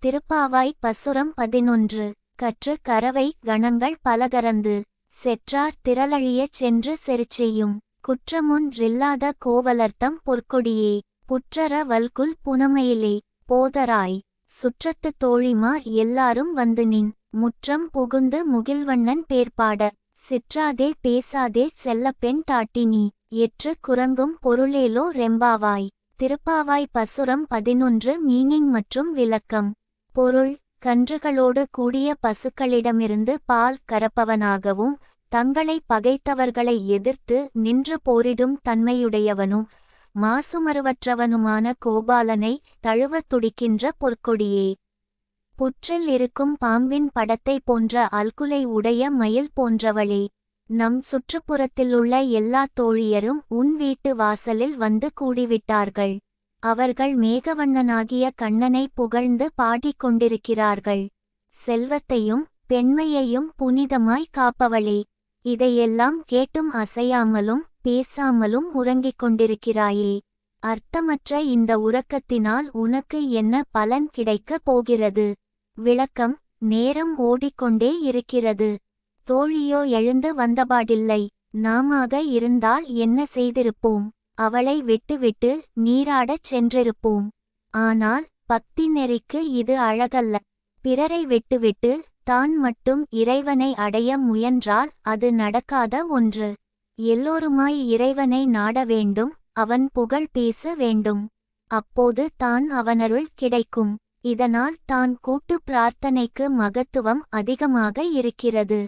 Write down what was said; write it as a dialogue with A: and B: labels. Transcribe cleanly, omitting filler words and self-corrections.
A: திருப்பாவாய் பசுரம் 11. கற்று கரவை கணங்கள் பலகரந்து செற்றார் திரளழியச் சென்று செருச்செய்யும் குற்றமொன்றில்லாத கோவலர்த்தம் பொற்கொடியே புற்றர வல்குல் புனமையிலே போதராய் சுற்றத்து தோழிமார் எல்லாரும் வந்து நின் முற்றம் புகுந்து முகில்வண்ணன் பேர்பாட சிற்றாதே பேசாதே செல்லப்பெண் தாட்டினி எற்று குரங்கும் பொருளேலோ ரெம்பாவாய். திருப்பாவாய் பசுரம் 11. மீனிங் மற்றும் விளக்கம். பொருள்: கன்றுகளோடு கூடிய பசுக்களிடமிருந்து பால் கறப்பவனாகவும் தங்களை பகைத்தவர்களை எதிர்த்து நின்று போரிடும் தன்மையுடையவனும் மாசுமறுவற்றவனுமான கோபாலனை தழுவத் துடிக்கின்ற பொற்கொடியே. புற்றில் இருக்கும் பாம்பின் படத்தை போன்ற அல்குலை உடைய மயில் போன்றவளே, நம் சுற்றுப்புறத்திலுள்ள எல்லா தோழியரும் உன் வீட்டு வாசலில் வந்து கூடிவிட்டார்கள். அவர்கள் மேகவண்ணனாகிய கண்ணனை புகழ்ந்து பாடிக்கொண்டிருக்கிறார்கள். செல்வத்தையும் பெண்மையையும் புனிதமாய் காப்பவளே, இதையெல்லாம் கேட்டும் அசையாமலும் பேசாமலும் உறங்கிக் கொண்டிருக்கிறாயே. அர்த்தமற்ற இந்த உறக்கத்தினால் உனக்கு என்ன பலன் கிடைக்கப் போகிறது? விளக்கம்: நேரம் ஓடிக்கொண்டே இருக்கிறது. தோழியோ எழுந்து வந்தபாடில்லை. நாமாக இருந்தால் என்ன செய்திருப்போம்? அவளை விட்டுவிட்டு நீராடச் சென்றிருப்போம். ஆனால் பக்தி நெறிக்கு இது அழகல்ல. பிறரை விட்டுவிட்டு தான் மட்டும் இறைவனை அடைய முயன்றால் அது நடக்காத ஒன்று. எல்லோருமாய் இறைவனை நாட வேண்டும், அவன் புகழ் பேச வேண்டும். அப்போது தான் அவனருள் கிடைக்கும். இதனால் தான் கூட்டு பிரார்த்தனைக்கு மகத்துவம் அதிகமாக இருக்கிறது.